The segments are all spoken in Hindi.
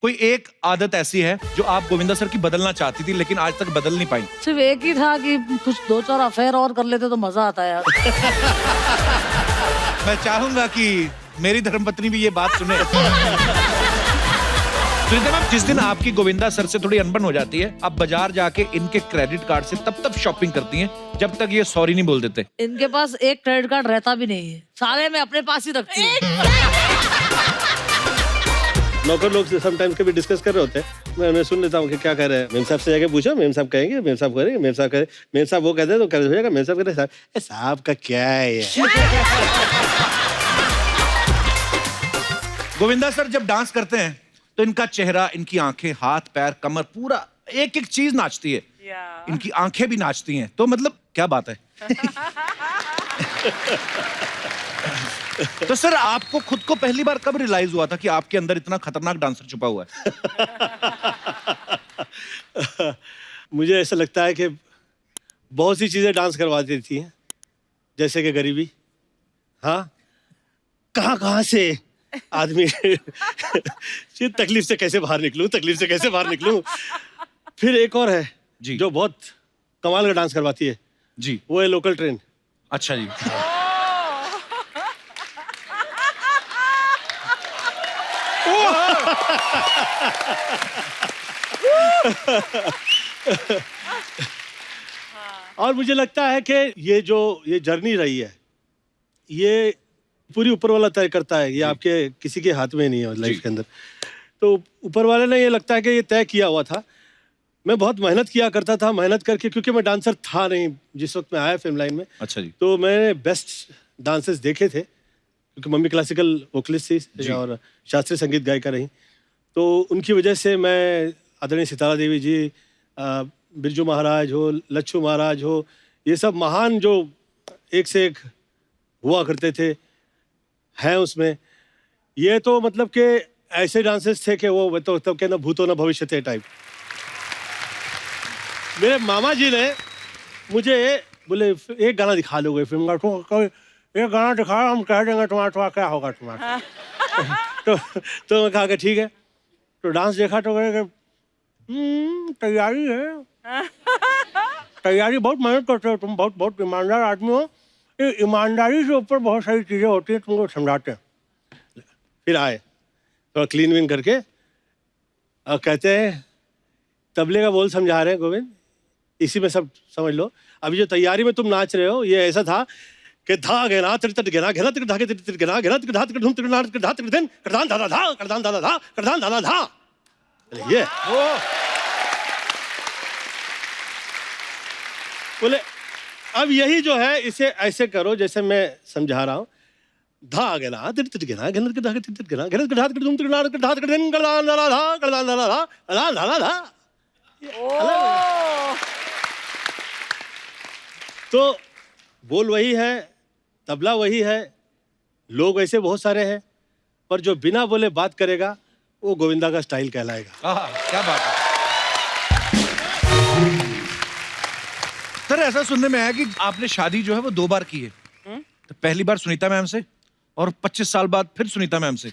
कोई एक आदत ऐसी है जो आप गोविंदा सर की बदलना चाहती थी लेकिन आज तक बदल नहीं पाई? सिर्फ एक ही था कि कुछ 2-4 अफेयर और कर लेते तो मजा आता यार। मैं चाहूंगा कि मेरी धर्मपत्नी भी ये बात सुने। सुनीता मैम, जिस दिन आपकी गोविंदा सर से थोड़ी अनबन हो जाती है, आप बाजार जाके इनके क्रेडिट कार्ड से तब शॉपिंग करती हैं जब तक ये सॉरी नहीं बोल देते। इनके पास एक क्रेडिट कार्ड रहता भी नहीं है, सारे मैं अपने पास ही रखती हूँ। नौकर लोग समटाइम्स कभी डिस्कस कर रहे होते हैं, मैं उन्हें सुन लेता हूँ कि क्या कह रहे हैं। मेम साहब से जाके पूछो, मेम साहब कहेंगे, मेम साहब करेंगे, मेम साहब करें, मेम साहब वो कहते हैं तो कर हो जाएगा, मेम साहब कहते हैं साहब का क्या है ये। गोविंदा सर जब डांस करते हैं तो इनका चेहरा, इनकी आंखें, हाथ पैर, कमर, पूरा एक एक चीज नाचती है। इनकी आंखें भी नाचती हैं, तो मतलब क्या बात है। तो सर आपको खुद को पहली बार कब रियलाइज हुआ था कि आपके अंदर इतना खतरनाक डांसर छुपा हुआ है? मुझे ऐसा लगता है कि बहुत सी चीजें डांस करवा देती हैं, जैसे कि गरीबी। हाँ, कहाँ से आदमी तकलीफ से कैसे बाहर निकलूं, तकलीफ से कैसे बाहर निकलूं। फिर एक और है जी, जो बहुत कमाल का डांस करवाती है जी, वो है लोकल ट्रेन। अच्छा जी। और मुझे लगता है कि ये जर्नी रही है, ये पूरी ऊपर वाला तय करता है, ये आपके किसी के हाथ में नहीं है लाइफ के अंदर। तो ऊपर वाले ने ये लगता है कि ये तय किया हुआ था। मैं बहुत मेहनत किया करता था, मेहनत करके, क्योंकि मैं डांसर था नहीं जिस वक्त मैं आया फिल्म लाइन में। अच्छा जी। तो मैंने बेस्ट डांसेस देखे थे, क्योंकि मम्मी क्लासिकल वोकलिस्ट थी और शास्त्रीय संगीत गायिका रही। तो उनकी वजह से मैं आदरणीय सितारा देवी जी, बिरजू महाराज हो, लच्छू महाराज हो, ये सब महान जो एक से एक हुआ करते थे हैं उसमें। ये तो मतलब कि ऐसे डांसेस थे कि वो तो तब के ना भूतो ना भविष्य थे टाइप। मेरे मामा जी ने मुझे बोले एक गाना दिखा लोगे फिल्म का, तो एक गाना दिखा, हम कह देंगे तुम्हारा क्या होगा तुम्हारा। तो मैं कहा कि ठीक है। तो डांस देखा तो कहे तैयारी है, तैयारी बहुत मेहनत करते हो तुम, बहुत ईमानदार आदमी हो। ये ईमानदारी से ऊपर बहुत सारी चीजें होती हैं, तुमको समझाते हैं। फिर आए थोड़ा क्लीन विन करके और कहते हैं तबले का बोल समझा रहे हैं गोविंद, इसी में सब समझ लो। अभी जो तैयारी में तुम नाच रहे हो ये ऐसा था कि धा गेना तिर गेना घेना तिर धागे तिर गेना घेना तिर धा तिर धूम तिर ना तिर धा तिर दिन करदान दादा धा करदान दादा धा करदान दादा धा। ये बोले अब यही जो है इसे ऐसे करो जैसे मैं समझा रहा हूँ। धा गेना तिर गेना घेना तिर धागे तिर गेना घेना तिर धा तिर धूम तिर ना तिर धा तिर दिन करदान दादा धा करदान दादा धा करदान दादा धा। तो बोल वही है, तबला वही है, लोग ऐसे बहुत सारे हैं, पर जो बिना बोले बात करेगा वो गोविंदा का स्टाइल कहलाएगा। क्या बात है। सर ऐसा सुनने में आया कि आपने शादी जो है वो 2 बार की है। तो पहली बार सुनीता मैम से और 25 साल बाद फिर सुनीता मैम से।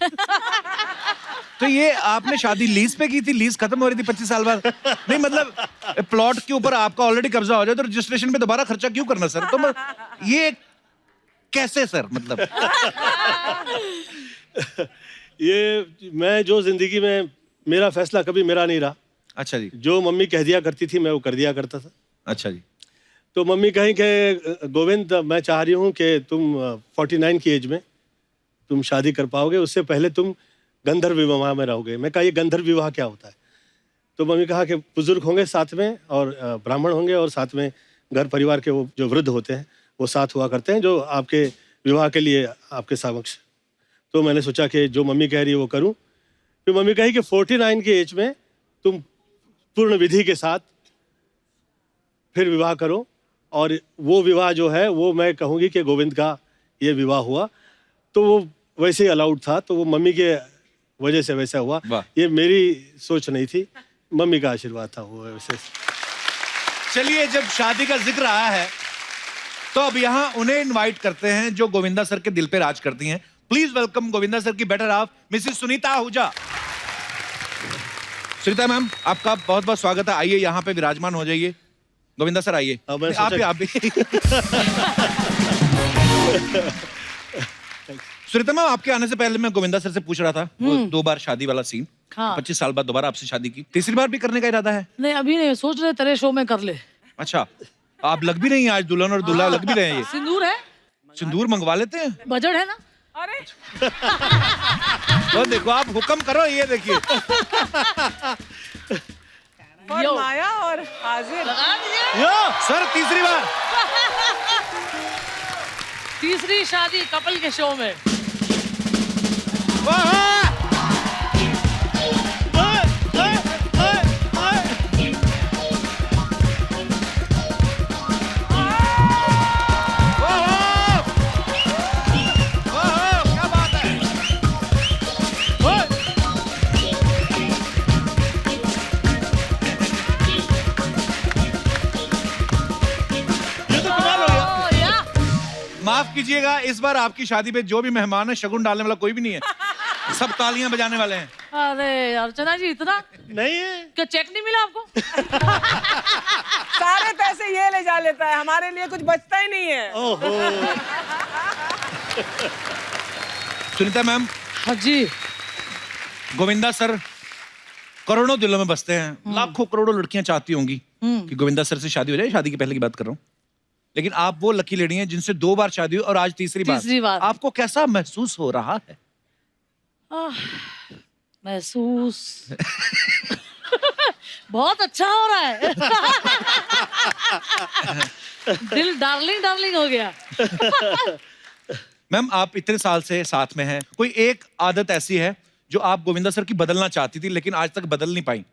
तो ये आपने शादी लीज पे की थी, लीज खत्म हो रही थी 25 साल बाद? नहीं मतलब प्लॉट के ऊपर आपका ऑलरेडी कब्जा हो जाए तो रजिस्ट्रेशन पे दोबारा खर्चा क्यों करना सर? तो ये कैसे सर मतलब? ये मैं जो जिंदगी में मेरा फैसला कभी मेरा नहीं रहा। अच्छा जी। जो मम्मी कह दिया करती थी मैं वो कर दिया करता था। अच्छा जी। तो मम्मी कहीं कि गोविंद मैं चाह रही हूँ कि तुम 49 की एज में तुम शादी कर पाओगे, उससे पहले तुम गंधर्व विवाह में रहोगे। मैं कहा ये गंधर्व विवाह क्या होता है? तो मम्मी कहा कि बुजुर्ग होंगे साथ में और ब्राह्मण होंगे और साथ में घर परिवार के वो जो वृद्ध होते हैं वो साथ हुआ करते हैं जो आपके विवाह के लिए आपके समक्ष। तो मैंने सोचा कि जो मम्मी कह रही है वो करूं। फिर मम्मी कही कि 49 की एज में तुम पूर्ण विधि के साथ फिर विवाह करो, और वो विवाह जो है वो मैं कहूँगी कि गोविंद का ये विवाह हुआ। तो वो वैसे ही अलाउड था, तो वो मम्मी के वजह से वैसा हुआ। ये मेरी सोच नहीं थी, मम्मी का आशीर्वाद था वो वैसे। चलिए जब शादी का जिक्र आया है तो अब यहाँ उन्हें इनवाइट करते हैं जो गोविंदा सर के दिल पे राज करती हैं। प्लीज वेलकम गोविंदा सर की better half Mrs Sunita Ahuja. Sunita ma'am, आपका बहुत बहुत स्वागत है। आइए यहाँ पे विराजमान हो जाइए। गोविंदा सर आइए। अब मैं आप भी सोचा- आप भी। सुनीता मैम, आपके आने से पहले मैं गोविंदा सर से पूछ रहा था वो 2 बार शादी वाला सीन। हाँ। 25 साल बाद दोबारा आपसे शादी की, तीसरी बार भी करने का इरादा है? नहीं अभी नहीं, सोच रहे तेरे शो में कर ले। अच्छा, आप लग भी रही हैं आज, दुल्हन और दूल्हा लग भी रहे हैं। ये सिंदूर है, सिंदूर मंगवा लेते हैं। बजट है ना। अरे तो देखो, आप हुक्म करो। ये देखिए, फरमाया और हाजिर। लगा दीजिए। यो सर, तीसरी बार। तीसरी शादी कपल के शो में। वाह! क्या बात है! ये तो कमाल हो गया। ओ, या। माफ कीजिएगा, इस बार आपकी शादी पे जो भी मेहमान है, शगुन डालने वाला कोई भी नहीं है। सब तालियां बजाने वाले हैं। अरे अर्चना जी, इतना नहीं है। क्या चेक नहीं मिला आपको? सारे पैसे ये ले जा लेता है, हमारे लिए कुछ बचता ही नहीं है। ओहो। सुनीता मैम, हाँ जी। गोविंदा सर करोड़ों दिलों में बसते हैं। लाखों करोड़ों लड़कियां चाहती होंगी कि गोविंदा सर से शादी हो जाए। शादी के पहले की बात कर रहा हूँ। लेकिन आप वो लकी लेडी हैं जिनसे 2 बार शादी हुई और आज तीसरी बार। आपको कैसा महसूस हो रहा है? महसूस बहुत अच्छा हो रहा है। दिल डार्लिंग डार्लिंग हो गया। मैम, आप इतने साल से साथ में हैं, कोई एक आदत ऐसी है जो आप गोविंदा सर की बदलना चाहती थी लेकिन आज तक बदल नहीं पाई?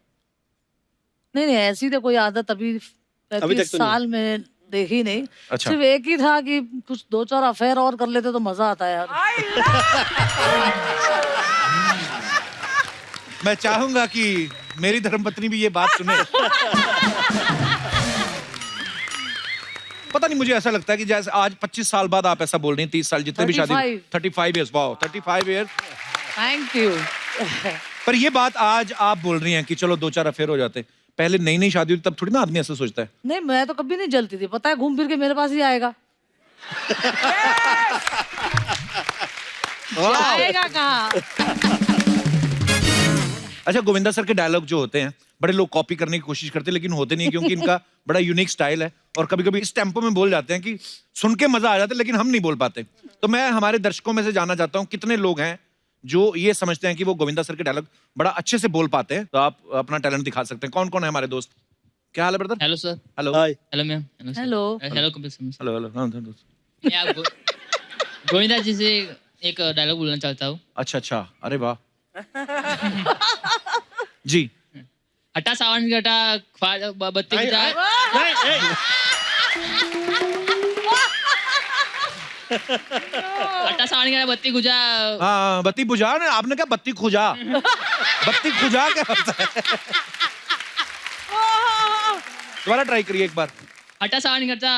नहीं नहीं, ऐसी तो कोई आदत अभी तक 35 तो साल में देखी नहीं। अच्छा। सिर्फ एक ही था कि कुछ 2-4 अफेयर और कर लेते तो मजा आता है यार। मैं चाहूंगा कि मेरी धर्मपत्नी भी ये बात सुने। पता नहीं, मुझे ऐसा लगता है कि जैसे आज 25 साल बाद आप ऐसा बोल रही हैं, 30 साल जितने भी शादी 35 years, wow 35 years. Thank you. पर ये बात आज आप बोल रही हैं कि चलो 2-4 अफेयर हो जाते। पहले नई नई शादी हुई तब थोड़ी ना आदमी ऐसा सोचता है। नहीं, मैं तो कभी नहीं जलती थी, पता है, घूम फिर के मेरे पास ही आएगा। आएगा कहाँ? अच्छा, गोविंदा सर के डायलॉग जो होते हैं, बड़े लोग कॉपी करने की कोशिश करते हैं लेकिन होते नहीं, क्योंकि इनका बड़ा यूनिक स्टाइल है और कभी कभी इस टेम्पो में बोल जाते हैं कि सुन के मजा आ जाता है लेकिन हम नहीं बोल पाते। तो मैं हमारे दर्शकों में से जानना चाहता हूँ, कितने लोग हैं जो ये समझते हैं कि वो गोविंदा सर के डायलॉग बड़ा अच्छे से बोल पाते हैं? तो आप अपना टैलेंट दिखा सकते हैं। कौन कौन है हमारे दोस्त? क्या हाल है brother? Hello sir. Hello. Hi. Hello ma'am. Sir. Hello. Hello Kapil sir. Hello hello. हाँ, दोस्त। मैं आप गोविंदा जी से एक डायलॉग बोलना चाहता हूँ। अच्छा अच्छा, अरे वाह। जी। हटा सावन की हटा बत्ती की नहीं, हटा सावन की हटा बत्ती गुजा। हाँ, बत्ती बुझा ना, आपने क्या बत्ती खुजा? बत्ती खुजा क्या होता है? दोबारा ट्राई करिए एक बार। हटा सावन की हटा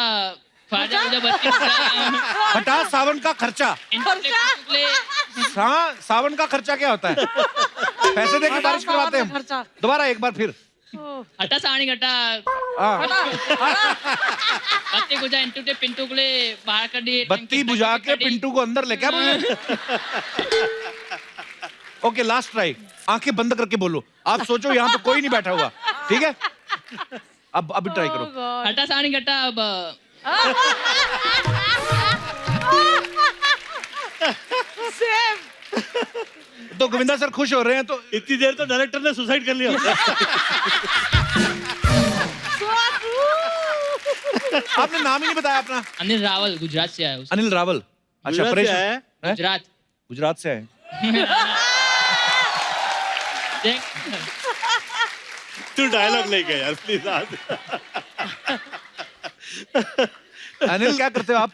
ख्वाजा गुजा बत्ती गुजा। हटा सावन का खर्चा। हाँ, सावन का खर्चा क्या होता है? पैसे देके बारिश करवाते हैं। खर्चा। दोबारा एक बार फिर। हटा सावन की हटा हाँ, बत्ती गुजा इंटू टे पिंटू को ले बाहर कर दिए। बत्ती बुझा के पिंटू को अंदर ले, क्या बोले? Okay, last try. आंखें बंद करके बोलो। आप सोचो यहाँ पे कोई नहीं बैठा हुआ, ठीक है? अब अभी ट्राई करो। हटा सावन की हटा अब तो गोविंदा सर खुश हो रहे हैं तो इतनी देर तो डायरेक्टर ने सुसाइड कर लिया। आपने नाम ही नहीं बताया अपना। अनिल रावल गुजरात से आया है। अनिल रावल। अच्छा, गुजरात परेश से आया है? हैं? गुजरात। गुजरात से आए। देख तू डायलॉग लेके यार प्लीज आज। अनिल, क्या करते हो आप?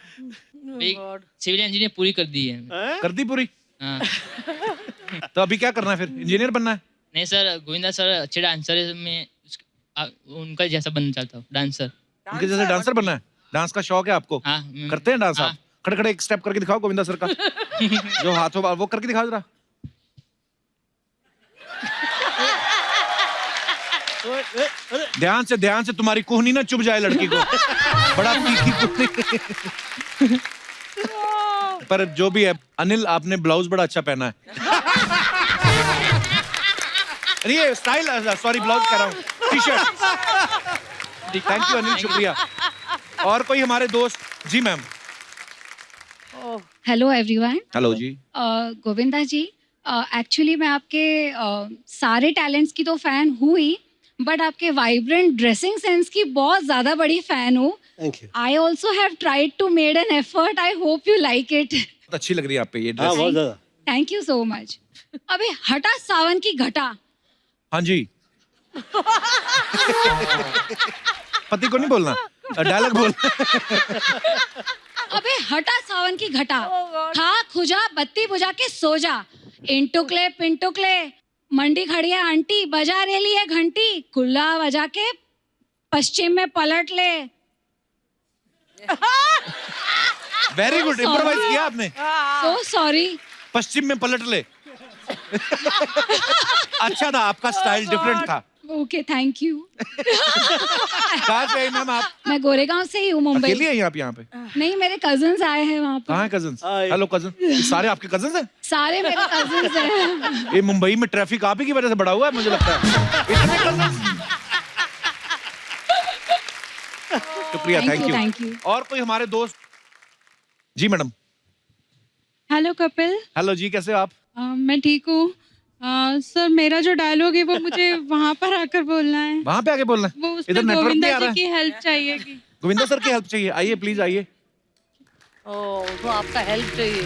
सिविल इंजीनियर पूरी कर दी है। कर दी पूरी? हाँ। तो अभी क्या करना है फिर? इंजीनियर बनना है? नहीं सर, गोविंदा सर अच्छे डांसर है, मैं उनका जैसा बनना चाहता हूँ, डांसर। उनके जैसे डांसर बनना है? डांस का शौक है आपको? हाँ। करते हैं डांस आप? हाँ। खड़े खड़े एक स्टेप करके दिखाओ गोविंदा सर का। जो हाथों वो करके दिखाओ जरा। ध्यान से तुम्हारी कोहनी ना चुभ जाए लड़की को। बड़ा तीखी कोहनी। पर जो भी है अनिल, आपने ब्लाउज बड़ा अच्छा पहना है। ये स्टाइल, सॉरी ब्लाउज कह रहा हूँ, T shirt. Thank you Anil, शुक्रिया। और कोई हमारे दोस्त? जी मैम। Hello everyone. हेलो जी। गोविंदा जी, एक्चुअली मैं आपके सारे टैलेंट्स की तो फैन हूँ ही, बट आपके वाइब्रेंट ड्रेसिंग सेंस की बहुत ज़्यादा बड़ी फैन हूँ। Thank you. I also have tried to made an effort, I hope you like it. अच्छी लग रही है आप पे ये हाँ ड्रेस। बहुत ज्यादा। Thank you so much. अबे हटा सावन की घटा। हाँ जी। पति को नहीं बोलना, डायलॉग बोल। अबे हटा सावन की घटा, खा खुजा बत्ती बुझा के सो जा। इंटुकले पिंटुकले मंडी खड़ी है आंटी, बजा रेली है घंटी, कुल्ला बजा के पश्चिम में पलट ले। वेरी गुड, इम्प्रोवाइज किया आपने। So sorry. पश्चिम में पलट ले। अच्छा था, आपका स्टाइल डिफरेंट था। Okay thank you. कहाँ से आई मैम आप? मैं गोरेगांव से ही हूँ, मुंबई। अकेली आई आप यहाँ पे? नहीं, मेरे कजन्स आए हैं वहाँ कहाँ पर। है कजन्स? हाय। Hello cousin. सारे आपके कजन्स हैं? सारे मेरे कजन्स हैं। ये मुंबई में ट्रैफिक आप ही की वजह से बढ़ा हुआ है मुझे लगता है। इतने cousins? शुक्रिया, थैंक यू। और कोई हमारे दोस्त? जी मैडम। हेलो कपिल। हेलो जी, कैसे हो आप? मैं ठीक हूँ। सर मेरा जो डायलॉग है वो मुझे वहाँ पर आकर बोलना है। वहाँ पे आके बोलना वो है। उसमें इधर नेटवर्क नहीं गोविंदा आ रहा जी है। की हेल्प चाहिए कि गोविंदा सर की हेल्प चाहिए, आइए प्लीज आइए। ओ, तो आपका हेल्प चाहिए।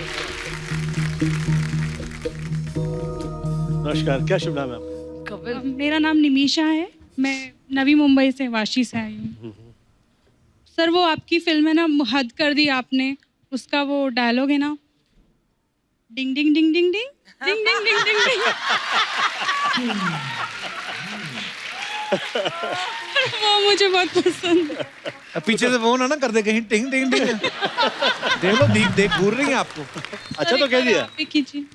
नमस्कार, क्या शुभ नाम है आपका? कपिल, मेरा नाम निमिषा है, मैं नवी मुंबई से वाशी से आई हूँ। सर वो आपकी फिल्म है ना, हद कर दी आपने, उसका वो डायलॉग है ना, डिंग ding ding ding ding ding ding ding ding डिंग। वो मुझे बहुत पसंद है। अब पीछे से वो ना कर दे कहीं, टिंग टिंग टिंग। देखो देख घूर रही है आपको। अच्छा तो कह दिया आप ही कीजिए।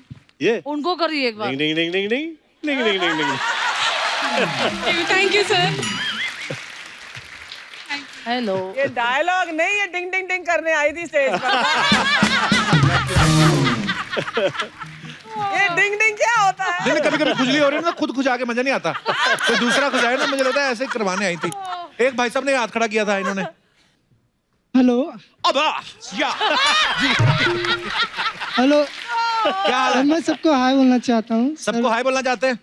ये उनको करिए एक बार। Ding ding ding ding ding ding ding ding ding. Thank you sir. Hello. ये डायलॉग नहीं, ये डिंग डिंग डिंग करने आई थी स्टेज पर। ये डिंग डिंग क्या होता है? नहीं, कभी कभी खुजली हो रही है ना, खुद खुजा के मजा नहीं आता। तो दूसरा खुजाए ना, मुझे लगता है ऐसे ही करवाने आई थी। एक भाई साहब ने हाथ खड़ा किया था इन्होंने। हेलो। अब या जी, हेलो। क्या हाल है? मैं सबको हाय बोलना चाहता हूँ। सबको हाय बोलना चाहते हैं?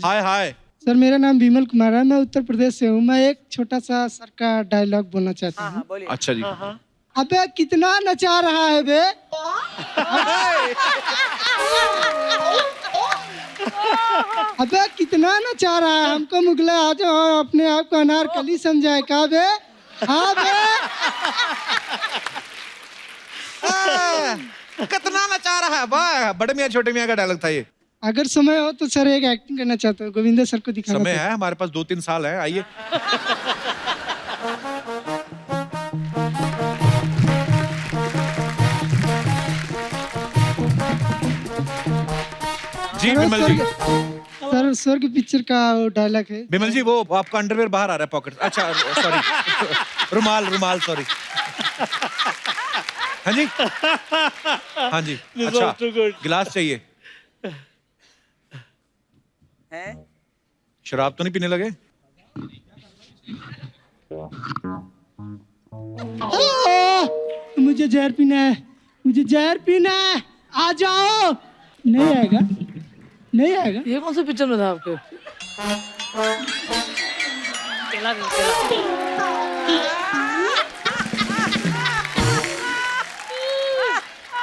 हाय हाय। सर मेरा नाम विमल कुमार है, मैं उत्तर प्रदेश से हूँ। मैं एक छोटा सा सर का डायलॉग बोलना चाहता हूँ। बोलिए। अच्छा जी। अबे कितना नचा रहा है बे? अबे कितना नचा रहा है? हमको मुगले आ जाओ और अपने आप को अनारकली समझाए का बे? हाँ बे। कितना नचा रहा है? वाह, बड़े मियाँ छोटे मियाँ का डायलॉग था ये। अगर समय हो तो सर एक एक्टिंग करना चाहता हूँ, गोविंदा सर को दिखाना समय चाहता है हमारे पास, 2-3 साल है, आइए। जी हूँ। विमल जी। सर स्वर्ग पिक्चर का वो डायलॉग है। विमल जी, वो आपका अंडरवेयर बाहर आ रहा है पॉकेट। अच्छा सॉरी, रुमाल सॉरी। हाँ जी, हाँ जी। This अच्छा, was too good. गिलास चाहिए? हैं? शराब तो नहीं पीने लगे? मुझे जहर पीना है, मुझे जहर पीना है, आ जाओ। नहीं आएगा, नहीं आएगा। ये कौन से पिक्चर में था आपके? केला नहीं, केला।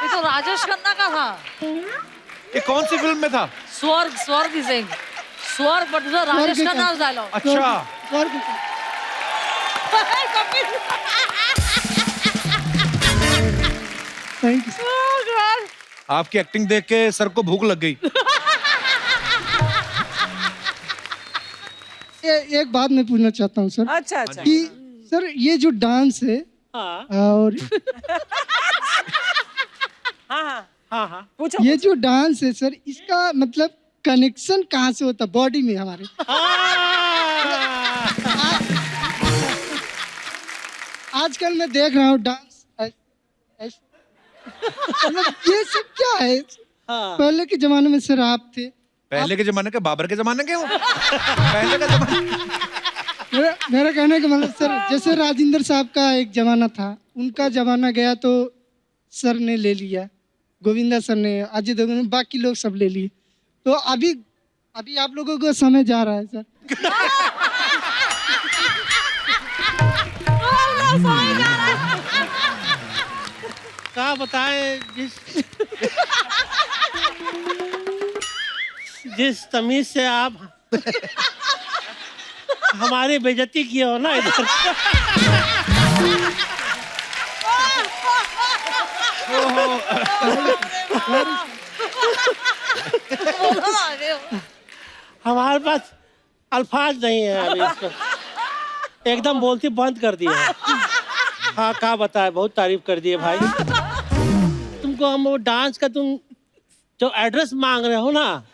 ये तो राजेश खन्ना का था। ये कौन सी फिल्म में था? स्वर्ग सिंह, स्वर्ग, बट राजेश स्वर्ग खन्ना का। डायलॉग। अच्छा, स्वर्ग थैंक यू। आपकी एक्टिंग देख के सर को भूख लग गई। एक बात मैं पूछना चाहता हूँ सर, अच्छा अच्छा। कि सर ये जो डांस है और हाँ पूछो। ये जो डांस है सर, इसका मतलब कनेक्शन कहाँ से होता है बॉडी में हमारे? आजकल मैं देख रहा हूँ डांस मतलब ये सब क्या है? पहले के जमाने में सर आप थे, पहले के जमाने के, बाबर के जमाने के हो? पहले का जमाना। मेरा कहने का मतलब सर, जैसे राजेंद्र साहब का एक जमाना था, उनका जमाना गया तो सर ने ले लिया, गोविंदा सर ने, अजय देवगन ने, बाकी लोग सब ले लिए। तो अभी अभी आप लोगों को समय जा रहा है सर। क्या बताएं, जिस तमीज से आप हमारी बेइज्जती की हो ना इधर। हमारे पास अल्फाज नहीं है अभी इसको, एकदम बोलती बंद कर दिया है। हाँ क्या बताए, बहुत तारीफ कर दिए भाई। तुमको हम वो डांस का तुम जो एड्रेस मांग रहे हो ना,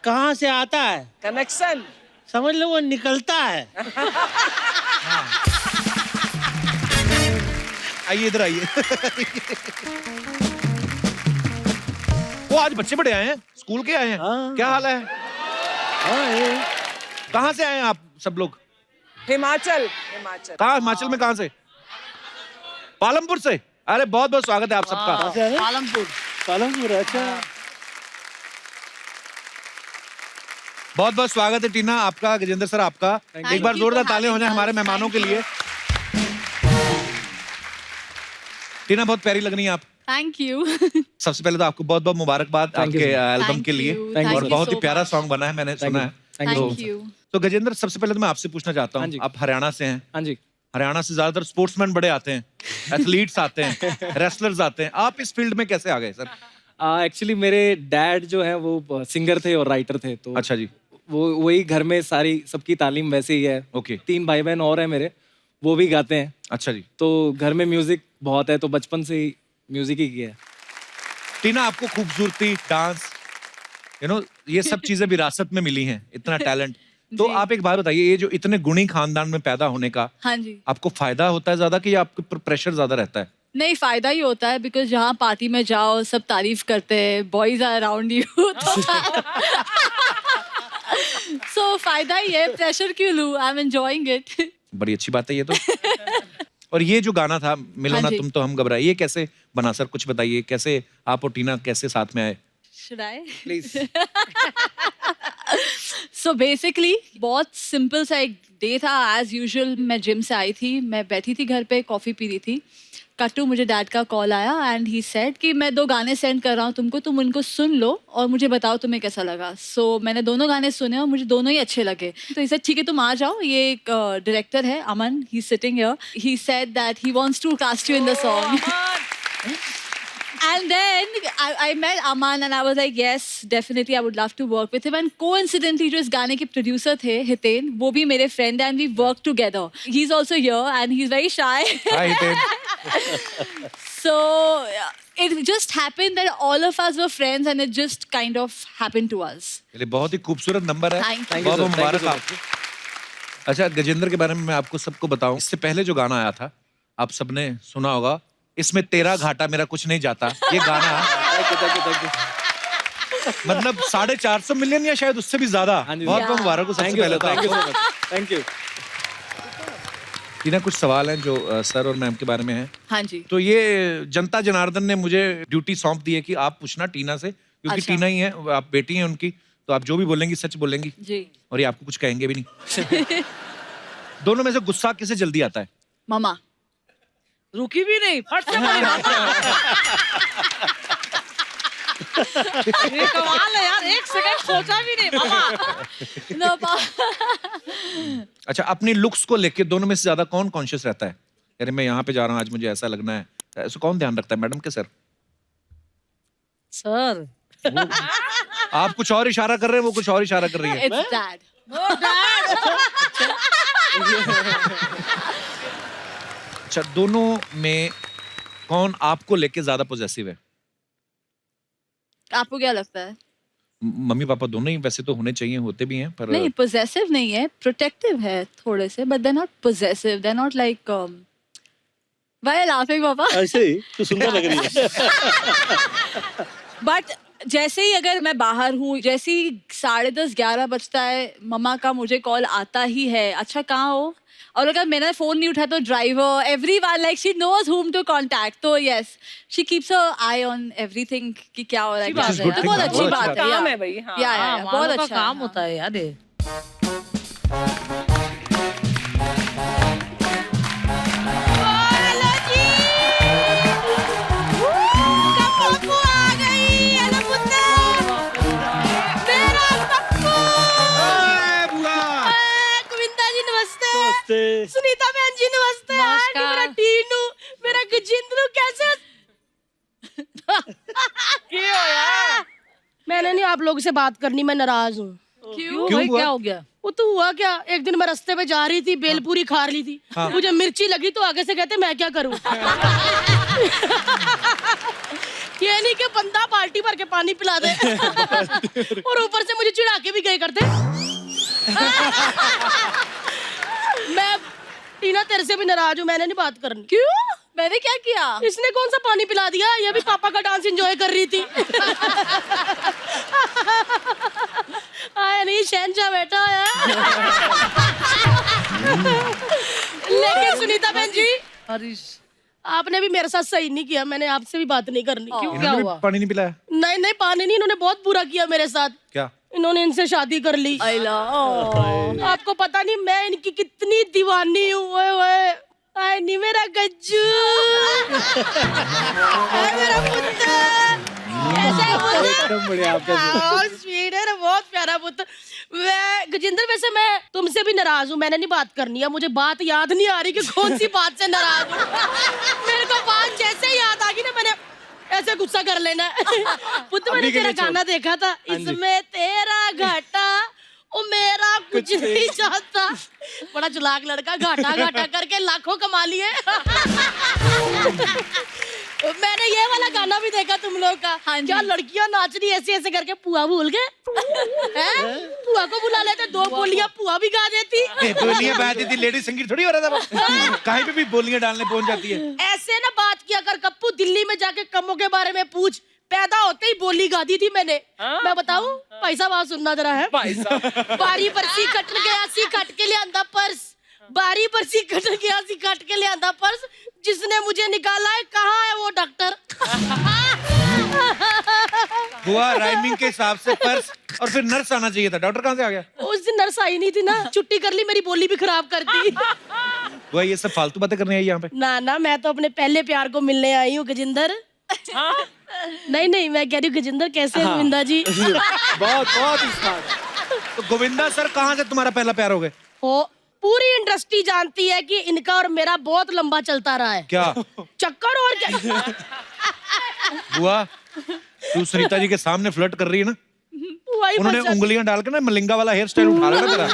कहाँ से आता है कनेक्शन समझ लो, वो निकलता है। आइए इधर आइए। वो आज बच्चे बड़े आए हैं, स्कूल के आए हैं। हाँ। क्या हाल है? कहाँ से आए हैं आप सब लोग? हिमाचल हिमाचल कहाँ? हिमाचल में कहाँ से? पालमपुर से। अरे बहुत बहुत स्वागत है आप सबका। पालमपुर। पालमपुर, अच्छा। बहुत बहुत स्वागत है टीना आपका, गजेंद्र सर आपका। एक बार जोरदार तालियां हो जाए हमारे मेहमानों के लिए। टीना बहुत प्यारी लग रही हैं आप। Thank you. सबसे पहले तो आपको बहुत बहुत मुबारकबाद आपके एल्बम के लिए, और बहुत ही प्यारा सॉन्ग बना है, मैंने सुना है। Thank you. तो गजेंद्र, सबसे पहले तो मैं आपसे पूछना चाहता हूँ, आप हरियाणा से हैं। हाँ जी। हरियाणा से ज्यादातर स्पोर्ट्समैन बड़े आते हैं, एथलीट्स आते हैं, रेसलर्स आते हैं। आप इस फील्ड में कैसे आ गए सर? एक्चुअली मेरे डैड जो है वो सिंगर थे और राइटर थे, तो अच्छा जी। वो वही घर में सारी सबकी तालीम वैसे ही है। ओके। 3 भाई बहन और हैं मेरे, वो भी गाते हैं। अच्छा जी। तो घर में म्यूजिक बहुत है, तो बचपन से ही म्यूजिक ही किया है। टीना, आपको खूबसूरती, डांस, ये सब चीजें विरासत में मिली हैं, इतना टैलेंट। तो आप एक बात बताइए, ये जो इतने गुणी खानदान में पैदा होने का, हाँ जी। आपको फायदा होता है ज्यादा कि आपके ऊपर प्रेशर ज्यादा रहता है? नहीं, फायदा ही होता है, बिकॉज जहाँ पार्टी में जाओ सब तारीफ करते हैं, बॉयज आर अराउंड यू, सो फायदा ही है। प्रेशर क्यों लूं? I am enjoying it. बड़ी अच्छी बात है ये तो। और ये जो गाना था, मिलो हाँ ना जी। तुम तो हम घबराए, ये कैसे बना सर? कुछ बताइए, कैसे आप और टीना कैसे साथ में आए? Should I? Please. So basically बहुत सिंपल सा एक डे था। एज यूजुअल मैं जिम से आई थी, मैं बैठी थी घर पे, कॉफी पी रही थी। कट्टू, मुझे डैड का कॉल आया एंड ही सेड कि मैं 2 गाने सेंड कर रहा हूँ तुमको, तुम उनको सुन लो और मुझे बताओ तुम्हें कैसा लगा। सो मैंने दोनों गाने सुने और मुझे दोनों ही अच्छे लगे। तो he said ठीक है तुम आ जाओ, ये एक डायरेक्टर है Aman, he sitting here, he said that he wants to cast you in the song. And then I met Aman and I was like, yes, definitely I would love to work with him. And coincidentally, जो इस गाने के producer थे, हितेन, वो भी मेरे friend and we work together. He's also here and he's very shy. Hi, Hiten. So it just happened that all of us were friends and it just kind of happened to us. चलिए, बहुत ही खूबसूरत नंबर है। Thank you. बहुत बहुत Thank you, मुबारक sir. आपको। अच्छा, गजेंद्र के बारे में मैं आपको सबको बताऊं, इससे पहले जो गाना आया था, आप सबने सुना होगा, इसमें तेरा घाटा मेरा कुछ नहीं जाता। ये गाना मतलब 450 मिलियन या शायद उससे भी ज्यादा। हाँ जी। बहुत बहुत मुबारक हो सबसे पहले तो थैंक यू आपको। So much, thank you. Tina, कुछ सवाल हैं जो सर और मैम के बारे में हैं। हाँ जी। तो ये जनता जनार्दन ने मुझे ड्यूटी सौंप दी है कि आप पूछना टीना से, क्योंकि अच्छा। टीना ही है, आप बेटी हैं उनकी, तो आप जो भी बोलेंगी सच बोलेंगी, जी। और ये आपको कुछ कहेंगे भी नहीं। दोनों में से गुस्सा किसे जल्दी आता है? मामा। रुकी भी नहीं, फट से बोली मामा। ये कमाल है यार, 1 सेकंड सोचा भी नहीं मामा। No, अच्छा, अपनी लुक्स को लेके दोनों में से ज्यादा कौन कॉन्शियस रहता है? अरे मैं यहाँ पे जा रहा हूँ, आज मुझे ऐसा लगना है, ऐसा कौन ध्यान रखता है, मैडम के सर? सर, आप कुछ और इशारा कर रहे हैं, वो कुछ और इशारा कर रही है। it's dad. अच्छा, दोनों में कौन आपको लेके ज्यादा पॉजेसिव है? आपको क्या लगता है? मम्मी पापा दोनों ही वैसे तो होने चाहिए, होते भी हैं, नहीं, पोजेसिव नहीं है, प्रोटेक्टिव है थोड़े से, but they not possessive, they not like Why laughing, पापा? ऐसे ही तू सुंदर लग रही है। बट जैसे ही अगर मैं बाहर हूँ, जैसे ही 10:30 11 बजता है, मम्मा का मुझे कॉल आता ही है, अच्छा कहाँ हो? और अगर मैंने फोन नहीं उठाया तो driver, everyone, like she knows whom to contact. तो yes, she keeps a eye on everything कि क्या हो रहा है, क्या Which is हो रहा good है। thing, बहुत हाँ, अच्छी बहुत बात अच्छा है। काम है भाई, हाँ। या बहुत अच्छा काम होता है यार ये। नमस्ते। सुनीता बहन जी नमस्ते। नमस्कार। मेरा टीनू, मेरा गजेंद्र कैसे? मैंने नहीं आप लोगों से बात करनी, मैं नाराज हूँ। क्यों? क्यों भाई हुआ? क्या हो गया? वो तो हुआ क्या, एक दिन मैं रास्ते पे जा रही थी, बेलपूरी खा रही थी, मुझे मिर्ची लगी तो आगे से कहते मैं क्या करूँ। ये नहीं कि बंदा बाल्टी भर के पानी पिला दे और ऊपर से मुझे चिढ़ा के भी गए करते। मैं टीना तेरे से भी नाराज हूँ, मैंने नहीं बात करनी। क्यों? मैंने क्या किया? इसने कौन सा पानी पिला दिया, ये भी पापा का डांस एंजॉय कर रही थी। आया नहीं शहनशाह बैठा है। लेकिन सुनीता बहन जी, हरीश, आपने भी मेरे साथ सही नहीं किया, मैंने आपसे भी बात नहीं करनी। क्यों? क्या इन्होंने हुआ? भी पानी नहीं पिलाया? नहीं नहीं, पानी नहीं, इन्होंने बहुत बुरा किया मेरे साथ। क्या? इन्होंने इनसे शादी कर ली। आपको पता नहीं मैं इनकी कितनी दीवानी हूँ। ओए ओए, आए नहीं मेरा गज्जू, आए मेरा पुत्र, कैसा है पुत्र? एकदम बढ़िया आपका। बहुत स्वीट है ना, बहुत प्यारा पुत्र। मैं गजेंद्र, वैसे मैं तुमसे भी नाराज हूँ, मैंने नहीं बात करनी है। मुझे बात याद नहीं आ रही कि कौन सी बात से नाराज हूँ। मेरे को बात जैसे ही याद आ गई ना, मैंने ऐसे गुस्सा कर लेना। पुत्र, मैंने तेरा गाना देखा था, इसमें तेरा घाटा ओ मेरा कुछ नहीं चाहता। बड़ा चलाक लड़का, घाटा घाटा करके लाखों कमा लिए। मैंने ये वाला गाना भी देखा तुम लोग का। क्या लड़कियां नाच रही ऐसे ऐसे करके, पुआ भूल गए? पुआ को बुला लेते, 2 बोलियां पुआ भी गा देती। बोलियां बजाती थी, लेडी संगीत थोड़ी हो रहा था वो। कहीं पे भी बोलियां डालने पहुंच जाती है। ऐसे ना बात किया कर कप्पू, दिल्ली में जाके कमों के बारे में पूछ। पैदा होते ही बोली गा दी थी मैंने। मैं बताऊं, पैसा बात सुनना जरा है। बारी बरसी कट गया सी कट के ले आंदा पर्स, बारी बरसी कट गया सी कट के ले आंदा पर्स, जिसने मुझे निकाला है कहाँ है वो डॉक्टर। हुआ राइमिंग के हिसाब से पर्स, और फिर नर्स आना चाहिए था, डॉक्टर कहाँ से आ गया? उस दिन नर्स आई नहीं थी ना, छुट्टी कर ली, मेरी बोली भी खराब कर दी। हुआ ये सब फालतू बातें करने आई यहाँ पे? ना ना, मैं तो अपने पहले प्यार को मिलने आई हूँ गजेंद्र। नहीं नहीं, मैं कह रही हूँ गजेंद्र कैसे हैं गोविंदा जी? बहुत बहुत स्मार्ट। तो गोविंदा सर कहाँ से तुम्हारा पहला प्यार हो गए? हो, पूरी इंडस्ट्री जानती है कि इनका और मेरा बहुत लंबा चलता रहा है। क्या चक्कर और क्या? हुआ? तू सुनीता जी के सामने फ्लर्ट कर रही है ना? वही उन्होंने फंस जाती। उंगलियां डाल के ना मलिंगा वाला हेयर स्टाइल उठा लेना तेरा।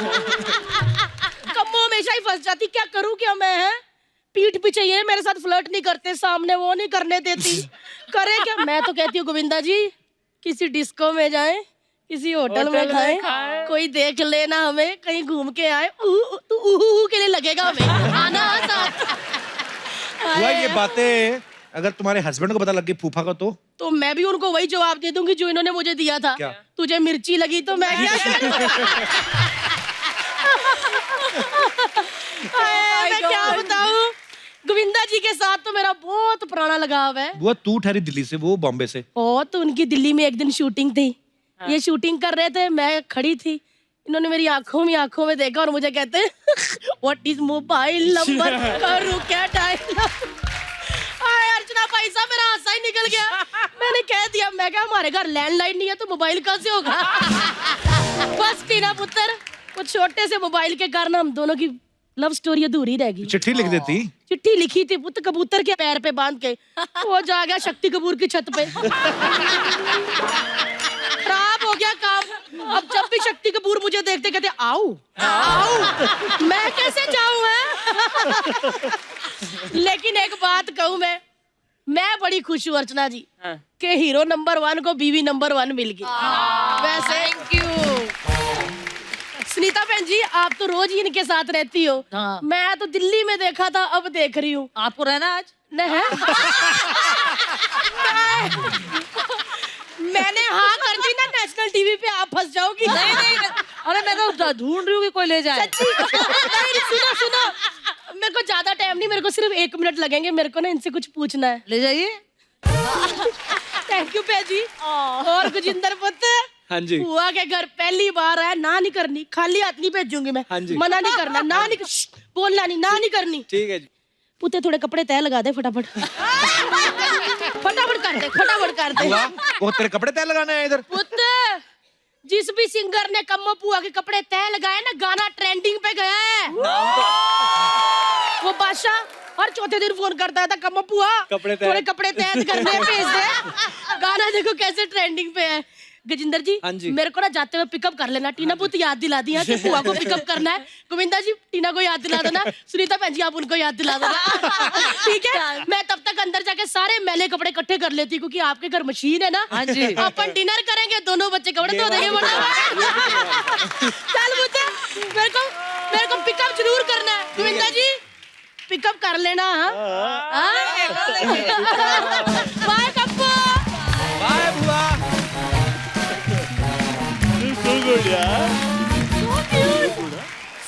कम्मो हमेशा ही फंस जाती, क्या करूं क्या मैं? है पीठ पीछे ये मेरे साथ फ्लर्ट नहीं करते, सामने वो नहीं करने देती, करे क्या? मैं तो कहती हूँ गोविंदा जी, किसी डिस्को में जाएं, किसी होटल में खाएं, कोई देख लेना हमें, कहीं घूम के आए, तू उहू के लिए लगेगा हमें, आना साथ। हुआ ये बातें अगर तुम्हारे हस्बैंड को पता लग गई फूफा को तो मैं भी उनको वही जवाब दे दूंगी जो इन्होंने मुझे दिया था। क्या? तुझे मिर्ची लगी तो मैं क्या करूं? मैं क्या बताऊं, गोविंदा जी के साथ तो मेरा बहुत पुराना लगाव है। वो तू ठहरी दिल्ली से, वो बॉम्बे से। ओ, तो उनकी दिल्ली में एक दिन शूटिंग थी। ये शूटिंग कर रहे थे, मैं खड़ी थी, इन्होंने मेरी आंखों में देखा और मुझे कहते व्हाट इज मोबाइल नंबर, करूं क्या डायल? अर्चना भाई साहब, मेरा हासा ही निकल गया। मैंने कह दिया, मैं क्या हमारे घर लैंडलाइन नहीं है तो मोबाइल कहाँ से होगा? बस टीना पुत्र, वो छोटे से मोबाइल के कारण हम दोनों की लव स्टोरी अधूरी रह गई। चिट्ठी लिख देती। चिट्ठी लिखी थी पुत्र, कबूतर के पैर पे बांध के, वो जा गया शक्ति कपूर की छत पे। खराब हो गया काम। अब जब भी शक्ति कपूर मुझे देखते कहते आओ आओ, मैं कैसे जाऊं? है लेकिन एक बात कहूं, मैं बड़ी खुश हूँ अर्चना जी के हीरो नंबर 1 को बीवी नंबर 1 मिल गई। वैसे थैंक यू। सुनीता बहन जी, आप तो रोज ही इनके साथ रहती हो। हाँ। मैं तो दिल्ली में देखा था, अब देख रही हूँ। आपको रहना आज? नहीं। मैंने हाँ कर दी ना, नेशनल टीवी पे आप फंस जाओगी। नहीं नहीं, अरे मैं तो ढूंढ रही हूँ कि कोई ले जाए। सच्ची? नहीं, सुनो सुनो, मेरे को ज्यादा टाइम नहीं, मेरे को सिर्फ 1 मिनट लगेंगे, मेरे को ना इनसे कुछ पूछना है। ले जाइए। थैंक यू भैया जी। और गजिंदर पुत्र, हाँ जी। बुआ के घर पहली बार आया, ना नहीं करनी, खाली हाथ नहीं भेजूंगी मैं। हाँ जी। मना नहीं करना, ना नहीं बोलना नहीं, ना नहीं करनी। ठीक है जी। पुते थोड़े कपड़े तय लगा दे फटाफट। फटाफट कर दे, फटाफट कर दे। बुआ, वो तेरे कपड़े तय लगाने आए इधर। पुत्र, जिस भी सिंगर ने कम्मो बुआ के कपड़े तय लगाए ना, गाना ट्रेंडिंग पे गया है। वो बादशाह हर चौथे दिन फोन करता था, कम्मो बुआ कपड़े तय। थोड़े कपड़े तय करने भेज दे। गाना देखो कैसे ट्रेंडिंग पे है। गजिंदर जी, हाँ जी। मेरे को ना जाते हुए पिकअप कर लेना। टीना पुत याद दिला दिया कि बुआ को पिकअप करना है। गोविंदा जी, टीना को याद दिला देना। सुनीता बहन जी, आप उनको याद दिला देना। ठीक है, मैं तब तक अंदर जाके सारे मैले कपड़े इकट्ठे कर लेती, क्योंकि आपके घर मशीन है ना। हाँ जी। अपन डिनर करेंगे, दोनों बच्चे कपड़े धो देंगे। चल मुझे, मेरे को पिकअप जरूर करना है। गोविंदा जी, पिकअप कर लेना। बाय कप्पू। बाय बुआ।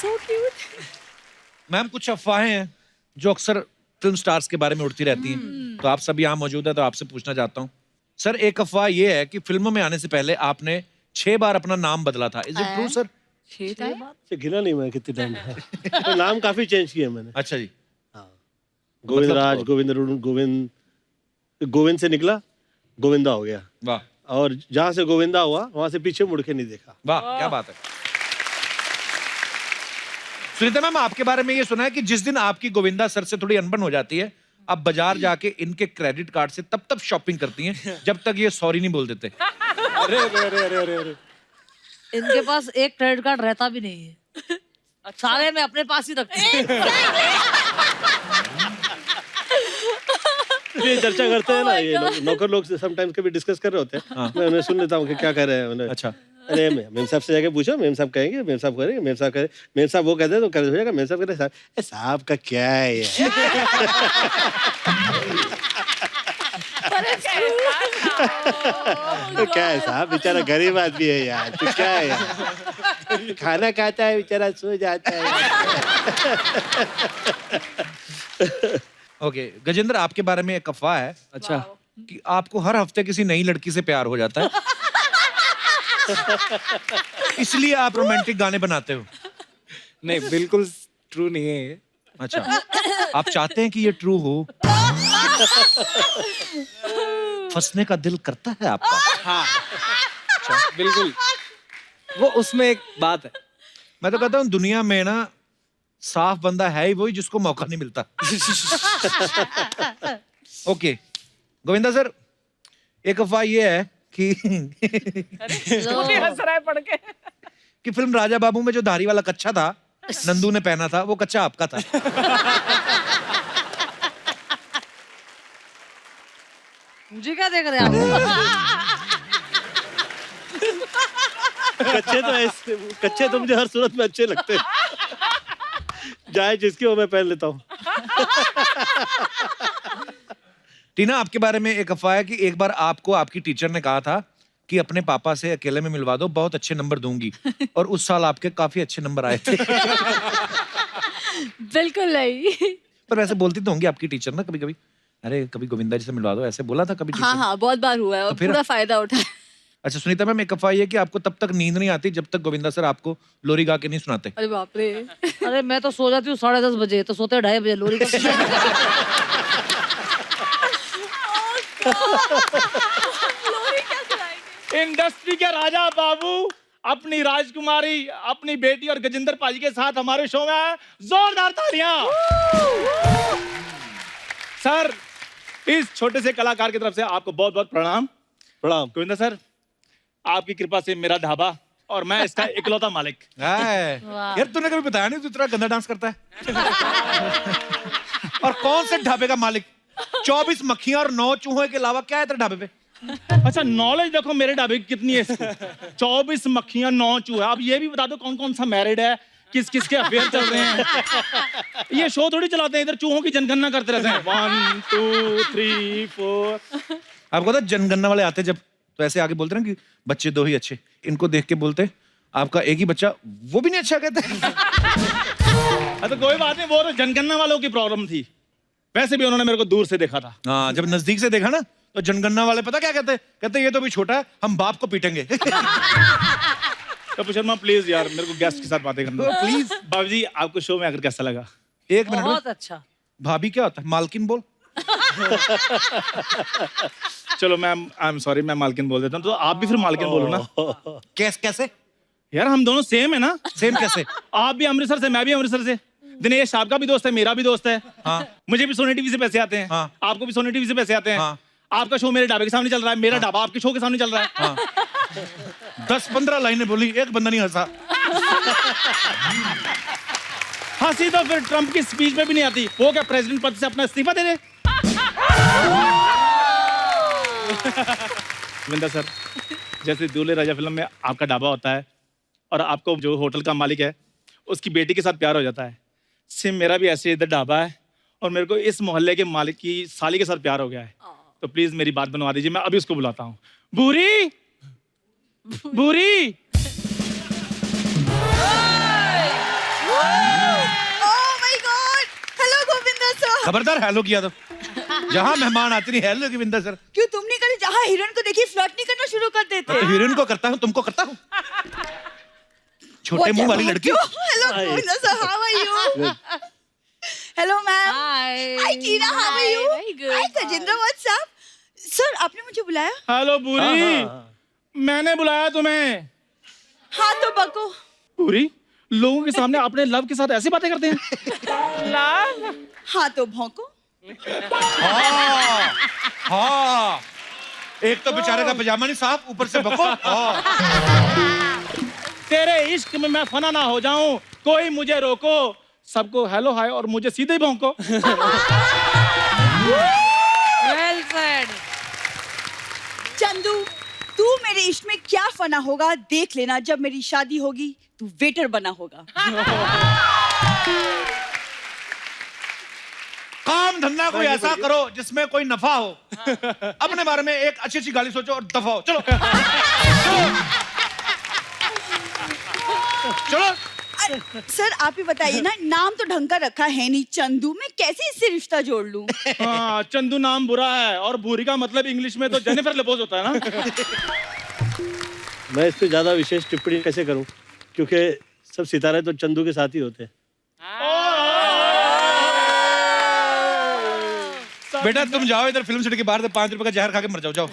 So cute. मैम, कुछ अफवाहें हैं जो अक्सर फिल्म स्टार्स के बारे में उड़ती रहती हैं, तो आप सभी यहाँ मौजूद है, तो आपसे पूछना चाहता हूँ। सर, एक अफवाह ये है कि फिल्मों में आने से पहले आपने 6 बार अपना नाम बदला था। Is it true sir? से गिना नहीं मैं कितने टाइम तो नाम काफी चेंज किए मैंने। अच्छा जी। गोविंद मतलब- राज, गोविंद अरुण, गोविंद से निकला गोविंदा हो गया, वाह और जहाँ से गोविंदा हुआ वहां से पीछे मुड़ के नहीं देखा। वाह, क्या बात है। सुनीता मैम, आपके बारे में ये सुना है कि जिस दिन आपकी गोविंदा सर से थोड़ी अनबन हो जाती है, आप बाजार जाके इनके क्रेडिट कार्ड से तब शॉपिंग करती हैं जब तक ये सॉरी नहीं बोल देते। अरे अरे अरे अरे अरे अरे इनके पास एक क्रेडिट कार्ड रहता भी नहीं है। सारे मैं अपने पास ही रखती हूँ। ये चर्चा करते हैं ना, ये नौकर लोग समटाइम्स कभी डिस्कस कर रहे होते हैं, मैं उन्हें सुन लेता हूँ कि क्या कह रहे हैं उन्हें। अच्छा। अरे मेम साहब से जाके पूछो, मेम साहब कहेंगे, मेम साहब करेंगे, मेम साहब करें, मेम साहब वो कहते हैं तो कर हो जाएगा, मेम साहब कहते हैं साहब, साहब का क्या है ये? तो क्या है साहब, बेचारा गरीब आदमी है यार, तो क्या है यार, खाना खाता है बेचारा, सो जाता है। ओके, गजेंद्र, आपके बारे में एक अफवाह है अच्छा। कि आपको हर हफ्ते किसी नई लड़की से प्यार हो जाता है, इसलिए आप रोमांटिक गाने बनाते हो। नहीं, बिल्कुल ट्रू नहीं है ये। अच्छा, आप चाहते हैं कि ये ट्रू हो? फंसने का दिल करता है आपका? हाँ, अच्छा, बिल्कुल। वो उसमें एक बात है, मैं तो कहता हूँ दुनिया में ना साफ बंदा है ही वही जिसको मौका नहीं मिलता। ओके गोविंदा सर, एक अफवाह ये है कि वो भी हंस रहा है पढ़ के। कि फिल्म राजा बाबू में जो धारी वाला कच्चा था नंदू ने पहना था, वो कच्चा आपका था। मुझे क्या देख रहे हैं आप? कच्चे तो मुझे हर सूरत में अच्छे लगते हैं, जाए जिसकी वो मैं पहन लेता हूँ। टीना, आपके बारे में एक अफवाह है कि एक बार आपको आपकी टीचर ने कहा था कि अपने पापा से अकेले में मिलवा दो, बहुत अच्छे नंबर दूंगी, और उस साल आपके काफी अच्छे नंबर आए थे। बिल्कुल नहीं। पर वैसे बोलती तो होंगी आपकी टीचर ना कभी कभी, अरे कभी गोविंदा जी से मिलवा दो, ऐसे बोला था कभी टीचर? हाँ हाँ, बहुत बार हुआ है और तो फिर- पूरा फायदा उठाया। अच्छा सुनीता मैम, एक अफवाह ये है कि आपको तब तक नींद नहीं आती जब तक गोविंदा सर आपको लोरी गा के नहीं सुनाते। अरे बाप रे। अरे मैं तो सो जाती हूँ 10:30 बजे, तो सोते 2:30 बजे लोरी इंडस्ट्री के राजा बाबू अपनी राजकुमारी, अपनी बेटी और गजेंद्र पाजी के साथ हमारे शो में आए, जोरदार तालियां। सर, इस छोटे से कलाकार की तरफ से आपको बहुत बहुत प्रणाम। प्रणाम। गोविंदा सर, आपकी कृपा से मेरा ढाबा और मैं इसका इकलौता मालिक। यार तूने कभी बताया नहीं तू इतना गंदा डांस करता है। और कौन से ढाबे का मालिक? 24 मक्खियां और 9 चूहों के अलावा क्या है तेरे ढाबे पे? अच्छा नॉलेज देखो मेरे ढाबे की कितनी है इसकी। 24 मक्खियां 9 चूहे। अब ये भी बता दो कौन कौन सा मैरिड है, किस किस के अफेयर चल रहे हैं। ये शो थोड़ी चलाते हैं, इधर चूहों की जनगणना करते रहते हैं। 1 2 3 4। आपको पता जनगणना वाले आते जब तो ऐसे आगे बोलते ना कि बच्चे 2 ही अच्छे, इनको देख के बोलते आपका एक ही बच्चा, वो भी नहीं अच्छा कहते। तो कोई बात नहीं, वो तो जनगणना वालों की प्रॉब्लम थी। वैसे भी उन्होंने मेरे को दूर से देखा था। हाँ, जब नजदीक से देखा ना तो जनगणना वाले पता क्या कहते, कहते ये तो भी छोटा है, हम बाप को पीटेंगे। कपिल शर्मा प्लीज यार, मेरे को गेस्ट के साथ बातें करना प्लीज। बाबू जी आपको शो में आकर कैसा लगा? एक मिनट बहुत में, अच्छा। भाभी क्या होता है? मालकिन बोल। चलो मैम आई एम सॉरी, मैं मालकिन बोल देता हूँ, तो आप भी फिर मालकिन बोलो ना। कैसे? यार हम दोनों सेम है ना। सेम कैसे? आप भी अमृतसर से, मैं भी अमृतसर से। दिनेश आपका भी दोस्त है, मेरा भी दोस्त है। हाँ। मुझे भी सोनी टीवी से पैसे आते हैं। हाँ। आपको भी सोनी टीवी से पैसे आते हैं। हाँ। आपका शो मेरे ढाबे के सामने चल रहा है, मेरा ढाबा आपके शो के सामने चल रहा है। हाँ। 10-15 लाइनें बोली, एक बंदा नहीं हंसा। हंसी तो फिर ट्रम्प की स्पीच में भी नहीं आती। वो क्या प्रेसिडेंट पद से अपना इस्तीफा दे दे? विंदा सर, जैसे दूल्हे राजा फिल्म में आपका ढाबा होता है और आपको जो होटल का मालिक है उसकी बेटी के साथ प्यार हो जाता है, सेम मेरा भी ऐसे इधर ढाबा है और मेरे को इस मोहल्ले के मालिक की साली के साथ प्यार हो गया है। तो प्लीज मेरी बात बनवा दीजिए, मैं अभी उसको बुलाता हूँ। बूरी बूरी। Hello Govinda sir. खबरदार हेलो किया तो, जहाँ मेहमान आते नहीं हेलो गोविंदा सर। क्यों तुम नहीं करे? जहाँ हीरोइन को देखी फ्लर्ट नहीं करना शुरू कर देते? हीरोइन को करता हूँ, तुमको करता हूँ? छोटे मुंह वाली लड़की। Hello Govinda sir, how are you? Hello ma'am. Hi Tina, how are you? Hi Gajendra, what's up? Sir आपने मुझे बुलाया? हेलो बूरी, मैंने बुलाया तुम्हें। हाँ तो बको। बूरी, लोगों के सामने अपने लव के साथ ऐसी बातें करते हैं? लव? हाँ तो भौंको। हाँ, हाँ। एक तो बेचारे का पजामा नहीं साफ, ऊपर से बको। हाँ। तेरे इश्क में मैं फना ना हो जाऊं, कोई मुझे रोको। सबको हेलो हाय और मुझे सीधे ही भौंको। Well said. चंदू, तू मेरे इश्क में क्या फना होगा देख लेना, जब मेरी शादी होगी तू वेटर बना होगा। काम धंधा कोई ऐसा करो जिसमें कोई नफा हो। अपने बारे में एक अच्छी अच्छी गाली सोचो और दफा हो। चलो चलो। सर आप ही बताइए ना, नाम तो ढंग का रखा है नहीं, चंदू, मैं कैसे इससे रिश्ता जोड़ लूं? हाँ, चंदू नाम बुरा है और भूरी का मतलब इंग्लिश में तो जेनिफर लेपोज होता है ना। मैं इस पे ज्यादा विशेष टिप्पणी कैसे करूं, क्योंकि सब सितारे तो चंदू के साथ ही होते हैं। बेटा तुम जाओ इधर फिल्म सिटी के बाहर से 5 रुपए का जहर खा के मर जाओ। जाओ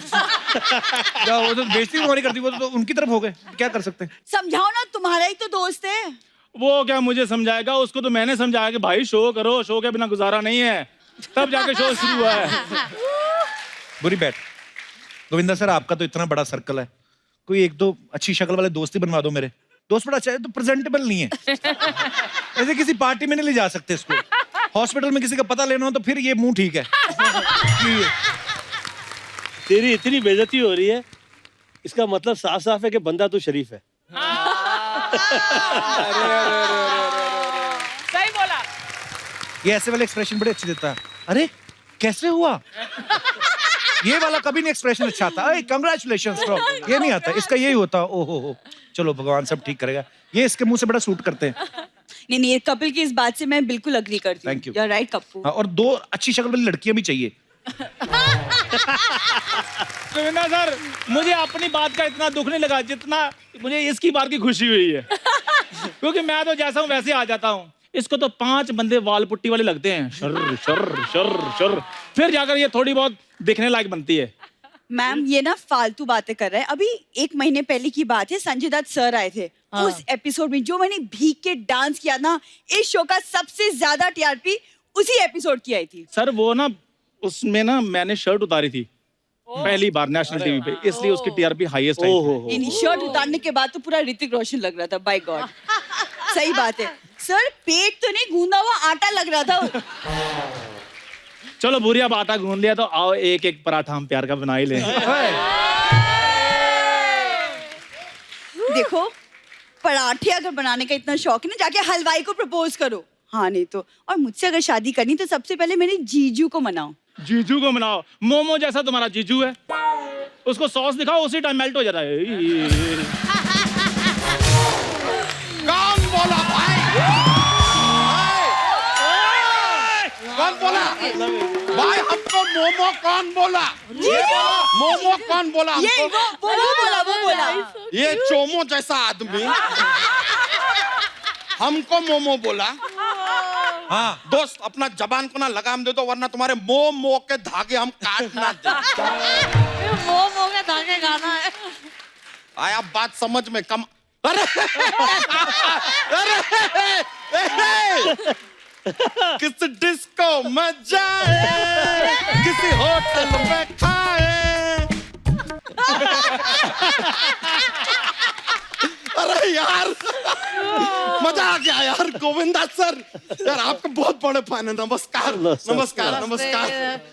जाओ, वो तो बेइज्जती हमारी करती, वो तो उनकी तरफ हो गए, क्या कर सकते हैं? समझाओ ना, तुम्हारा ही तो दोस्त है। वो क्या मुझे समझाएगा, उसको तो मैंने समझाया कि भाई शो करो, शो के बिना गुजारा नहीं है, तब जाके शो शुरू हुआ है। बुरी बैठ। गोविंदा सर आपका तो इतना बड़ा सर्कल है, कोई 1-2 अच्छी शक्ल वाले दोस्त ही बनवा दो। मेरे दोस्त बड़ा अच्छा है, तो प्रेजेंटेबल नहीं है। ऐसे किसी पार्टी में नहीं ले जा सकते इसको। हॉस्पिटल में किसी का पता लेना हो तो फिर ये मुंह ठीक है। तेरी इतनी बेइज्जती हो रही है, इसका मतलब साफ साफ है कि बंदा तो शरीफ है। सही बोला। ये ऐसे वाले एक्सप्रेशन बड़े अच्छे देता है। अरे कैसे हुआ? ये वाला कभी नहीं एक्सप्रेशन अच्छा आता। कंग्रेचुलेशंस ब्रो, ये नहीं आता, इसका यही होता। ओहो हो, चलो भगवान सब ठीक करेगा। ये इसके मुंह से बड़ा सूट करते हैं। नहीं नहीं, कपिल की इस बात से मैं बिल्कुल अग्री करती हूँ। Thank you. You're right, Kappu. हाँ, और 2 अच्छी शक्ल वाली लड़कियां भी चाहिए। सुविंदा सर, मुझे अपनी बात का इतना दुख नहीं लगा जितना मुझे इसकी बात की खुशी हुई है। क्योंकि मैं तो जैसा हूँ वैसे आ जाता हूँ। इसको तो 5 बंदे वाल पुट्टी वाले लगते हैं, शर शर शर शर, फिर जाकर ये थोड़ी बहुत दिखने लायक बनती है। मैम ये ना फालतू बातें कर रहे हैं। अभी 1 महीने पहले की बात है, संजय दत्त सर आए थे। उस एपिसोड में जो मैंने भीग के डांस किया ना, इस शो का सबसे ज्यादा टीआरपी उसी एपिसोड की आई थी। सर वो ना, उसमें ना मैंने शर्ट उतारी थी पहली बार नेशनल टीवी पे, इसलिए उसकी टीआरपी हाईएस्ट आई थी। इन शर्ट उतारने के बाद तो पूरा ऋतिक रोशन लग रहा था, बाय गॉड। सही बात है सर, पेट तो नहीं, गूंदा हुआ आटा लग रहा था। चलो भूरी अब आटा गूंद लिया तो आओ एक एक पराठा हम प्यार का बना ही लें। देखो, पराठे अगर बनाने का इतना शौक है ना, जाके हलवाई को प्रपोज करो। हाँ नहीं तो, और मुझसे अगर शादी करनी तो सबसे पहले मेरे जीजू को मनाओ। जीजू को मनाओ? मोमो जैसा तुम्हारा जीजू है, उसको सॉस दिखाओ उसी टाइम मेल्ट हो जाता है। कौन बोला भाई? कौन बोला भाई? हमको मोमो कौन बोला? मोमो कौन बोला ये हमको? वो बोला। ये चोमो जैसा आदमी हमको मोमो बोला। हाँ दोस्त, अपना जबान को ना लगाम दे दो, वरना तुम्हारे मोमो के धागे हम काट ना दे। मोमो के धागे गाना है। आया बात समझ में? कम अरे किस डिस्को में जाए, किसी होटल में खाए। अरे यार मजा आ गया यार। गोविंदा सर यार, आपके बहुत बड़े फैन है। नमस्कार नमस्कार नमस्कार।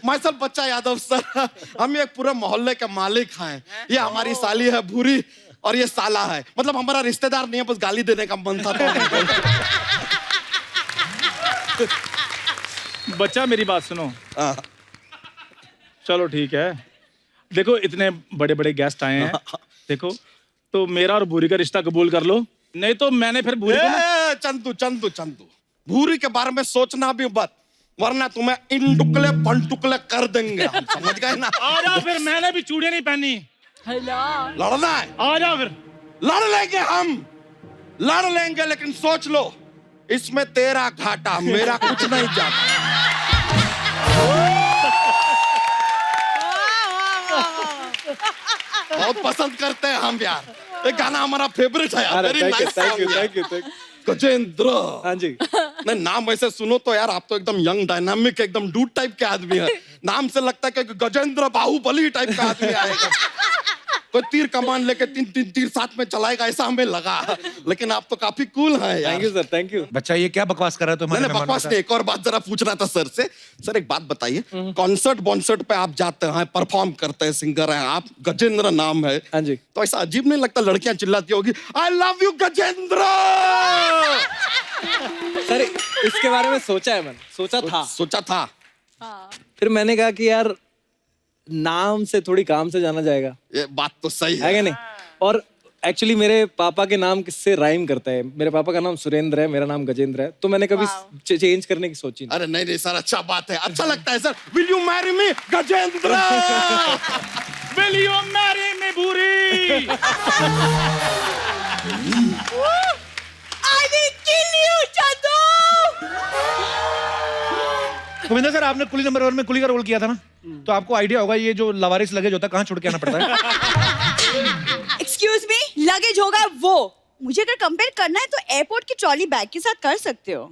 मैं सर बच्चा यादव सर, हम एक पूरे मोहल्ले के मालिक हैं। ये हमारी साली है भूरी और ये साला है, मतलब हमारा रिश्तेदार नहीं है, बस गाली देने का मन था तो। बच्चा मेरी बात सुनो। चलो ठीक है, देखो इतने बड़े बड़े गेस्ट आए हैं, देखो तो मेरा और भूरी का रिश्ता कबूल कर लो, नहीं तो मैंने फिर भूरी को चंदू चंदू चंदू, भूरी के बारे में सोचना भी मत, वरना तुम्हें इन टुकले पंटुकले कर देंगे हम, समझ गए ना? आ जाओ फिर, मैंने भी चूड़ियां नहीं पहनी। लड़ना है? आ जाओ फिर। लड़ लेंगे हम, लड़ लेंगे, लेकिन सोच लो इसमें तेरा घाटा, मेरा कुछ नहीं जाता। बहुत पसंद करते हैं हम यार, ये गाना हमारा फेवरेट है यार। Thank you. गजेंद्र। हाँ जी। नहीं, नाम ऐसे सुनो तो यार, आप तो एकदम यंग डायनामिक एकदम डूड टाइप के आदमी है। नाम से लगता है कि गजेंद्र बाहुबली टाइप का आदमी आएगा, कोई तीर कमान लेके तीन तीर साथ में चलाएगा, ऐसा हमें लगा। लेकिन आप तो काफी कूल हैं यार। Thank you sir, thank you. बच्चा ये क्या बकवास कर रहा है तुम्हारे? नहीं बकवास नहीं, एक और बात जरा पूछना था सर से। सर एक बात बताइए, कॉन्सर्ट बॉन्सर्ट पे आप जाते हैं, परफॉर्म करते हैं, सिंगर हैं आप, गजेंद्र नाम है। हाँ जी। तो ऐसा अजीब नहीं लगता लड़कियां चिल्लाती होगी I love you Gajendra? Sir इसके बारे में सोचा है मैंने, सोचा था। फिर मैंने कहा कि यार नाम से थोड़ी काम से जाना जाएगा। ये बात तो सही है कि नहीं? और एक्चुअली मेरे पापा के नाम किससे राइम करता है, मेरे पापा का नाम सुरेंद्र है, मेरा नाम गजेंद्र है, तो मैंने कभी चेंज करने की सोची नहीं। अरे नहीं सर, अच्छा बात है, अच्छा लगता है sir. Will you marry me Gajendra? Will you marry me भूरी? I will kill you, Chandu. Govinda sir, आपने कुली नंबर 1 में कुली का रोल किया था ना, तो आपको आइडिया होगा ये जो लवारिस लगेज होता है कहाँ छोड़ के आना पड़ता है। एक्सक्यूज मी, लगेज होगा वो। मुझे अगर कंपेयर करना है तो एयरपोर्ट की ट्रॉली बैग के साथ कर सकते हो।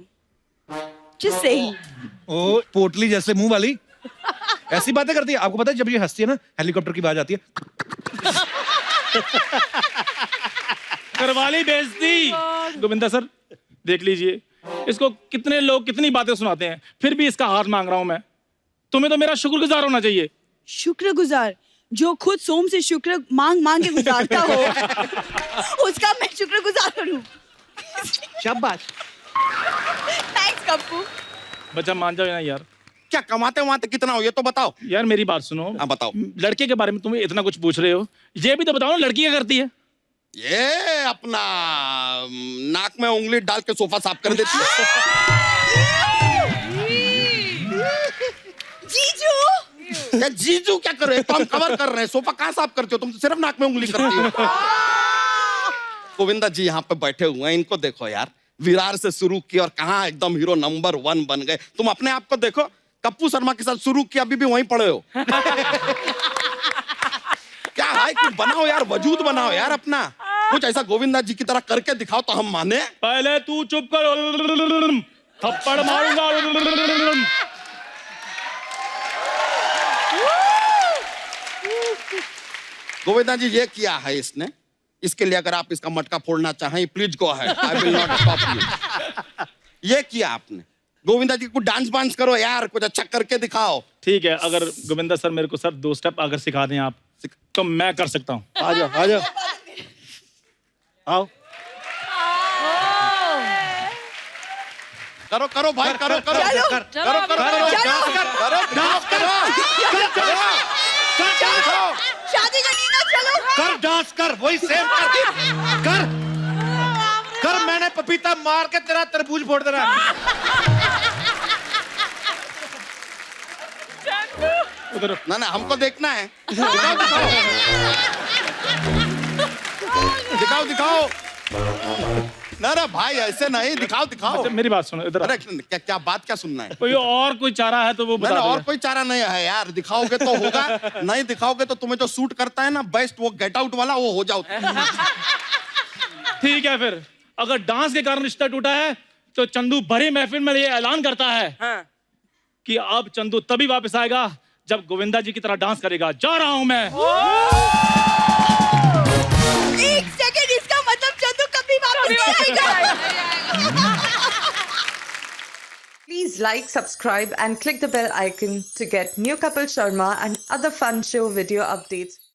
Just saying। ओ पोटली जैसे मुंह वाली ऐसी बातें करती है। आपको पता है जब ये हंसती है ना, हेलीकॉप्टर की आवाज आती है। करवाली बेइज्जती। गोविंदा सर देख लीजिए, इसको कितने लोग कितनी बातें सुनाते हैं, फिर भी इसका हाथ मांग रहा हूं मैं। तुम्हें तो मेरा शुक्रगुजार होना चाहिए। शुक्रगुजार? जो खुद सोम से शुक्र मांग के गुजारता हो उसका मैं शुक्रगुजार हूँ। शाबाश। थैंक्स कप्पू। बच्चा मान जाओ ना यार। क्या कमाते वमाते कितना हो ये तो बताओ। यार मेरी बात सुनो। हाँ बताओ। लड़के के बारे में तुम इतना कुछ पूछ रहे हो, ये भी तो बताओ ना, लड़की क्या करती है? ये अपना नाक में उंगली डाल के सोफा साफ कर देती है। जीजू? क्या जीजू क्या कर रहे हो? तो हम कवर कर रहे हैं, सोफा कहाँ साफ करते हो? तुम तो सिर्फ नाक में उंगली करती हो। गोविंदा जी यहाँ पे बैठे हुए हैं, इनको देखो यार, विरार से शुरू किया और कहाँ एकदम हीरो नंबर 1 बन गए। तुम अपने आप को देखो, कप्पू शर्मा के साथ शुरू किया, अभी भी वहीं पड़े हो। क्या है, कुछ बनाओ यार, वजूद बनाओ यार अपना, कुछ ऐसा गोविंदा जी की तरह करके दिखाओ तो हम माने। पहले तू चुप कर, थप्पड़ मारूंगा। गोविंदा जी ये किया है इसने, इसके लिए अगर आप इसका मटका फोड़ना चाहें please go ahead, I will not stop you. ये किया आपने, गोविंदा जी कुछ डांस वांस करो यार, कुछ अच्छा करके दिखाओ। ठीक है, अगर गोविंदा सर मेरे को सर 2 स्टेप अगर सिखा दें आप तो मैं कर सकता हूँ। आ जाओ आ जाओ, आओ। करो करो भाई, करो करो चलो, करो करो करो करो, शादी करनी ना, चलो कर डांस कर, वही सेम कर कर। मैंने पपीता मार के तेरा तरबूज फोड़ देना। उधर ना हमको देखना है। दिखाओ दिखाओ दिखाओ दिखाओ। ना भाई ऐसे नहीं, दिखाओ दिखाओ। अच्छा, मेरी बात सुनो इधर। अरे क्या बात क्या सुनना है? कोई और कोई चारा है तो वो बता दो। और कोई चारा नहीं है यार, दिखाओगे तो होगा, नहीं दिखाओगे तो तुम्हें जो सूट करता है ना बेस्ट, वो गेट आउट वाला, वो हो जाओ। ठीक है, फिर अगर डांस के कारण रिश्ता टूटा है तो चंदू भरी महफिल में ये ऐलान करता है कि अब चंदू तभी वापस आएगा जब गोविंदा जी की तरह डांस करेगा। जा रहा हूं मैं। एक सेकंड, इसका मतलब चंदू कभी वापस नहीं आएगा। Please like, subscribe and click the bell icon to get new Kapil Sharma and other fun show video updates.